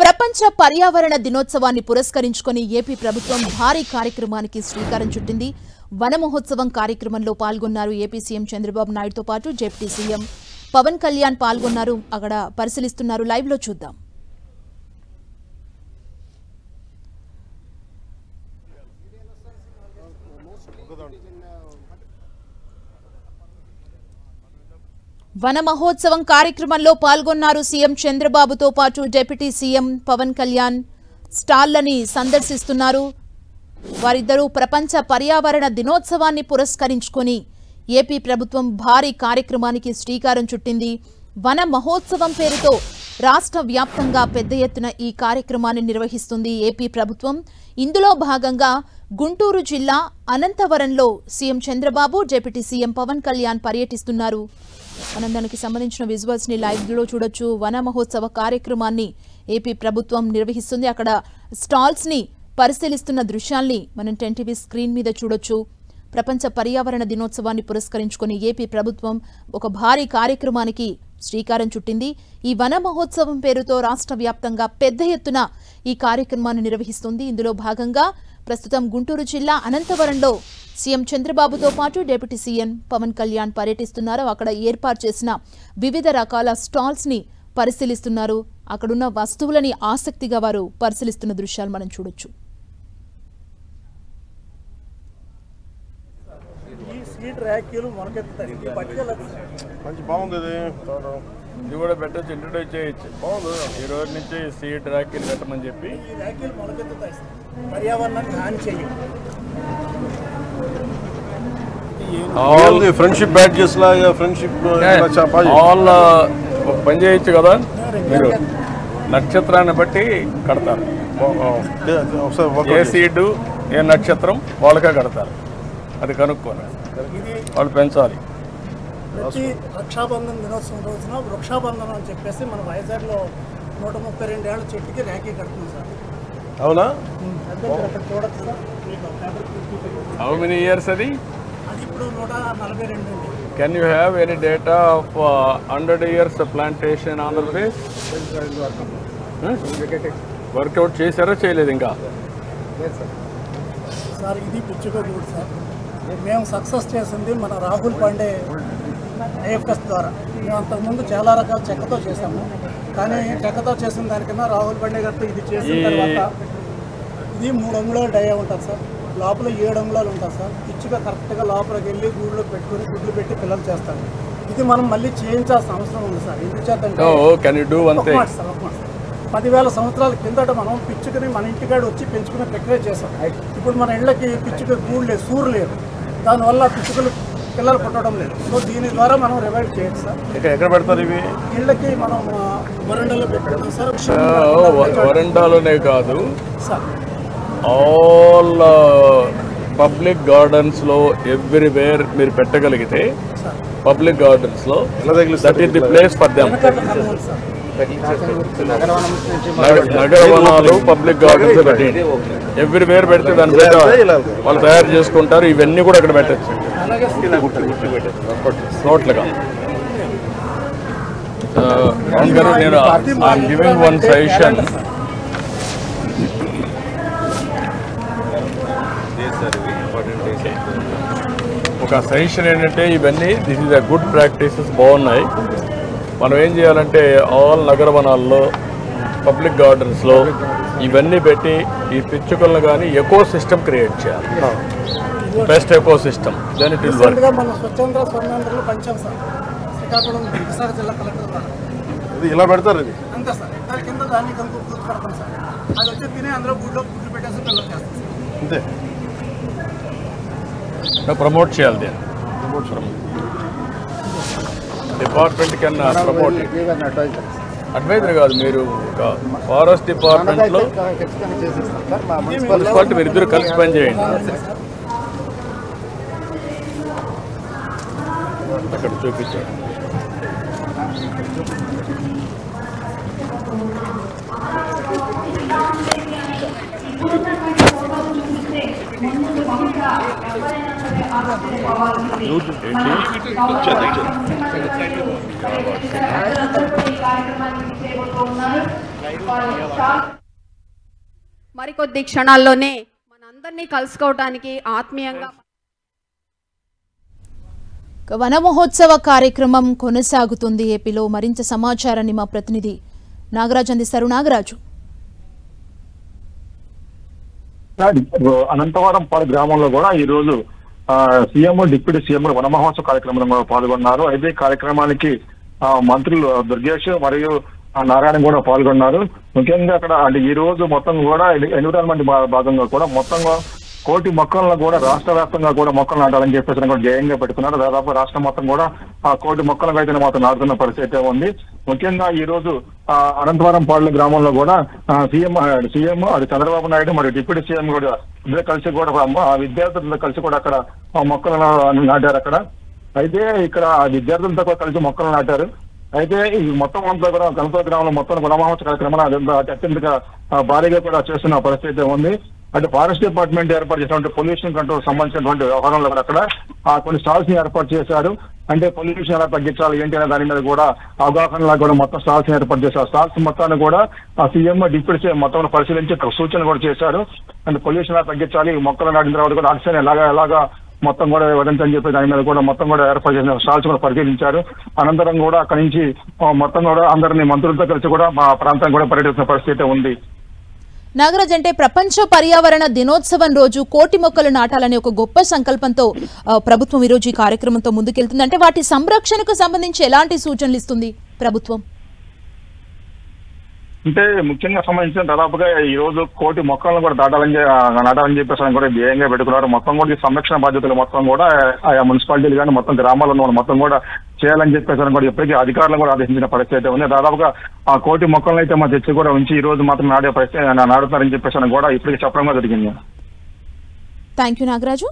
ప్రపంచ పర్యావరణ దినోత్సవాన్ని పురస్కరించుకొని ఏపీ ప్రభుత్వం భారీ కార్యక్రమానికి శ్రీకారం చుట్టింది. వన మహోత్సవం కార్యక్రమంలో పాల్గొన్నారు ఏపీ సీఎం చంద్రబాబు నాయుడుతో పాటు డిప్యూటీ సీఎం పవన్ కళ్యాణ్ పాల్గొన్నారు. అక్కడ పరిశీలిస్తున్నారు. లైవ్ లో చూద్దాం. వన మహోత్సవం కార్యక్రమంలో పాల్గొన్నారు సీఎం చంద్రబాబుతో పాటు డిప్యూటీ సీఎం పవన్ కళ్యాణ్. స్టాళ్లని సందర్శిస్తున్నారు. వారిద్దరూ ప్రపంచ పర్యావరణ దినోత్సవాన్ని పురస్కరించుకొని ఏపీ ప్రభుత్వం భారీ కార్యక్రమానికి శ్రీకారం చుట్టింది. వన మహోత్సవం పేరుతో రాష్ట్ర వ్యాప్తంగా పెద్ద ఎత్తున ఈ కార్యక్రమాన్ని నిర్వహిస్తుంది ఏపీ ప్రభుత్వం. ఇందులో భాగంగా గుంటూరు జిల్లా అనంతవరంలో CM Chandrababu, deputy CM Pawan Kalyan పర్యటిస్తున్నారు. మనం దానికి సంబంధించిన విజువల్స్ ని లైవ్ లో చూడొచ్చు. వన మహోత్సవ కార్యక్రమాన్ని ఏపీ ప్రభుత్వం నిర్వహిస్తుంది. అక్కడ స్టాల్స్ ని పరిశీలిస్తున్న దృశ్యాల్ని మనం 10 టీవీ స్క్రీన్ మీద చూడొచ్చు. ప్రపంచ పర్యావరణ దినోత్సవాన్ని పురస్కరించుకొని ఏపీ ప్రభుత్వం ఒక భారీ కార్యక్రమానికి శ్రీకారం చుట్టింది. ఈ వన మహోత్సవం పేరుతో రాష్ట్ర వ్యాప్తంగా పెద్ద ఎత్తున ఈ కార్యక్రమాన్ని నిర్వహిస్తుంది. ఇందులో భాగంగా ప్రస్తుతం గుంటూరు జిల్లా అనంతవరంలో సీఎం చంద్రబాబుతో పాటు డిప్యూటీ సీఎం పవన్ కళ్యాణ్ పర్యటిస్తున్నారు. అక్కడ ఏర్పాటు చేసిన వివిధ రకాల స్టాల్స్ ని పరిశీలిస్తున్నారు. అక్కడున్న వస్తువులని ఆసక్తిగా వారు పరిశీలిస్తున్న దృశ్యాలు మనం చూడొచ్చు. ఇది కూడా పెట్టచ్చు, ఇంట్రడ్యూస్ చేయొచ్చు. బాగుంది. ఈ రోజు నుంచి సీడ్ ర్యాకీలు పెట్టమని చెప్పి పర్యావరణాన్ని హాని చేయదు. ఫ్రెండ్షిప్ బ్యాడ్జెస్ లాగా ఫ్రెండ్షిప్ ఆల్ పని చేయొచ్చు కదా. మీరు నక్షత్రాన్ని బట్టి కడతారు. ఏ సీడ్ ఏ నక్షత్రం వాళ్ళకే కడతారు. అది కనుక్కోని వాళ్ళు పెంచాలి. ప్రతి రక్షాబంధన్ దినోత్సవం రోజున వృక్షాబంధనం అని చెప్పేసి మన వైజాగ్లో 132 ఏళ్ల చెట్టుకి ర్యాకీ కడుతుంది సార్. అవునా? చూడచ్చు సార్. హౌ మెనీ ఇయర్స్ అది? అది ఇప్పుడు 142 అండి. Can you have any data of 100 years plantation Andhra Pradesh? Work out చేశారా చేయలేదు ఇంకా? సార్ ఇది పిచ్చుకోకూడదు సార్. మేము సక్సెస్ చేసింది మన రాహుల్ పాండే ఐఎఫ్ఎస్ ద్వారా. మేము అంతకుముందు చాలా రకాల చెక్కతో చేసాము. కానీ చెక్కతో చేసిన దానికన్నా రాహుల్ పాండే గారితో ఇది చేసిన తర్వాత ఇది 3 అంగుళాలు డయా ఉంటుంది సార్. లోపల 7 అంగుళాలు ఉంటుంది సార్. పిచ్చుగా కరెక్ట్గా లోపలికి వెళ్ళి గూడులో పెట్టుకుని గుడ్లు పెట్టి పిల్లలు చేస్తారు. ఇది మనం మళ్ళీ చేయించాల్సిన అవసరం ఉంది సార్. ఎందుకు చేద్దాం 10,000 సంవత్సరాల కిందట మనం పిచ్చుకని మన ఇంటికాడ వచ్చి పెంచుకునే ప్రక్రియ చేసాం. ఇప్పుడు మన ఇళ్ళకి పిచ్చుక గూడు లేదు, సూరు లేదు. దానివల్ల పిచ్చుకలు పిల్లలు పుట్టడం లేదు. సో దీని ద్వారా మనం రివైవ్ చేయొచ్చు సార్. ఎక్కడ పెడతారు ఇవి? ఇళ్ళకి మనం వరండాలో పెట్టుకుంటాం సార్. వరండాలోనే కాదు సార్, ఆల్ పబ్లిక్ గార్డెన్స్లో ఎవ్రీవేర్ మీరు పెట్టగలిగితే పబ్లిక్ గార్డెన్స్లో that is the place for them. నగరవనాలు పబ్లిక్ గార్డెన్స్ పెట్టి ఎవ్రీవేర్ పెడితే దాని మీద వాళ్ళు తయారు చేసుకుంటారు. ఇవన్నీ కూడా అక్కడ పెట్టచ్చు నోట్లుగా. నేను ఐఎమ్ గివింగ్ వన్ సజెషన్. ఒక సజెషన్ ఏంటంటే ఇవన్నీ this is a good practices, బాగున్నాయి. మనం ఏం చేయాలంటే ఆల్ నగరవనాల్లో పబ్లిక్ గార్డెన్స్లో ఇవన్నీ పెట్టి ఈ పిచ్చుకలను కానీ ఎకో సిస్టమ్ క్రియేట్ చేయాలి. Best eco system. Then it will work. మన స్వచ్ఛంద స్వర్ణాంధ్రలో పంచాం సార్. శ్రీకాకుళం విశాఖ జిల్లా కలెక్టర్ ద్వారా ఇది ఇలా పెడతారు. ఇది అంతే సార్. దాని కింద దాన్ని గుర్తు పెడతాం సార్. అది వచ్చి తినే అందరూ గుడ్లో గుడ్లు పెట్టేసి పిల్లలు చేస్తాం సార్. అంతే. ప్రమోట్ చేయాలి. దీన్ని డిపార్ట్మెంట్ కన్నా ప్రమోట్. అడ్వైజర్ కాదు, మీరు ఒక ఫారెస్ట్ డిపార్ట్మెంట్లో మున్సిపాలిటీ మీరు ఇద్దరు కలిసి పనిచేయండి. అక్కడ చూపించండి. మరికొద్ది క్షణాల్లోనే మనందరినీ కలుసుకోవడానికి ఆత్మీయంగా వన మహోత్సవ కార్యక్రమం కొనసాగుతుంది. ఏపీలో మరింత సమాచారాన్ని మా ప్రతినిధి నాగరాజు అందిస్తారు. నాగరాజు, అనంతవరం పాడు గ్రామంలో కూడా ఈ రోజు సీఎం డిప్యూటీ సీఎం వన మహోత్సవ కార్యక్రమంలో పాల్గొన్నారు. అయితే కార్యక్రమానికి మంత్రులు దుర్గేష్ మరియు నారాయణ కూడా పాల్గొన్నారు. ముఖ్యంగా అక్కడ అంటే ఈ రోజు మొత్తం కూడా ఎన్విరాన్మెంట్ భాగంగా కూడా మొత్తంగా 1,000,000 మొక్కలను కూడా రాష్ట్ర వ్యాప్తంగా కూడా మొక్కలు నాటాలని చెప్పేసి కూడా ధ్యేయంగా పెట్టుకున్నారు. దాదాపు రాష్ట్రం మొత్తం కూడా 1,000,000 మొక్కలకు అయితే మాత్రం నాటుతున్న పరిస్థితి ఉంది. ముఖ్యంగా ఈ రోజు అనంతవరం పాడు గ్రామంలో కూడా సీఎం అది చంద్రబాబు నాయుడు మరియు డిప్యూటీ సీఎం కూడా ఇద్దరు కలిసి కూడా విద్యార్థులతో కలిసి కూడా అక్కడ మొక్కలను నాటారు. అక్కడ అయితే ఇక్కడ విద్యార్థులతో కలిసి మొక్కలు నాటారు. అయితే ఈ మొత్తం అంతా కూడా గణపతి గ్రామంలో మొత్తం వన మహోత్సవ కార్యక్రమాలు అత్యంత భారీగా కూడా చేస్తున్న పరిస్థితి ఉంది. అంటే ఫారెస్ట్ డిపార్ట్మెంట్ ఏర్పాటు చేసినటువంటి పొల్యూషన్ కంట్రోల్ సంబంధించినటువంటి వ్యవహారంలో కూడా అక్కడ కొన్ని స్టాల్స్ ని ఏర్పాటు చేశారు. అంటే పొల్యూషన్ ఎలా తగ్గించాలి ఏంటి అనే దాని మీద కూడా అవగాహనలా కూడా మొత్తం స్టాల్స్ ని ఏర్పాటు చేశారు. స్టాల్స్ మొత్తాన్ని కూడా సీఎం డిప్యూటీ సీఎం మొత్తం పరిశీలించి సూచనలు కూడా చేశారు. అంటే పొల్యూషన్ ఎలా తగ్గించాలి, మొక్కలు నాటిన తర్వాత కూడా ఆక్సిజన్ ఎలాగా మొత్తం కూడా వివరించని చెప్పి దాని మీద కూడా మొత్తం కూడా ఏర్పాటు చేసిన స్టాల్స్ కూడా పరిశీలించారు. అనంతరం కూడా అక్కడి నుంచి మొత్తం కూడా అందరినీ మంత్రులతో కలిసి కూడా మా ప్రాంతం కూడా పర్యటిస్తున్న పరిస్థితి ఉంది. నాగరాజ్, అంటే ప్రపంచ పర్యావరణ దినోత్సవం రోజు 1,000,000 మొక్కలు నాటాలనే ఒక గొప్ప సంకల్పంతో ప్రభుత్వం ఈరోజు ఈ కార్యక్రమంతో ముందుకెళ్తుంది. అంటే వాటి సంరక్షణకు సంబంధించి ఎలాంటి సూచనలు ఇస్తుంది ప్రభుత్వం? అంటే ముఖ్యంగా సంబంధించిన దాదాపుగా ఈ రోజు 1,000,000 మొక్కలను కూడా నాటాలని చెప్పేసి కూడా ధ్యేయంగా పెట్టుకున్నారు. మొత్తం కూడా ఈ సంరక్షణ బాధ్యతలు మొత్తం కూడా ఆయా మున్సిపాలిటీలు కానీ మొత్తం గ్రామాల్లో మొత్తం కూడా చేయాలని చెప్పేసి కూడా ఇప్పటికీ అధికారులు కూడా ఆదేశించిన పరిస్థితి ఉంది. దాదాపుగా 1,000,000 మొక్కలను అయితే మా తెచ్చి కూడా ఉంచి ఈ రోజు మాత్రం నాటుతారని చెప్పేసి కూడా ఇప్పటికీ చెప్పడం జరిగింది. Thank you Nagaraju.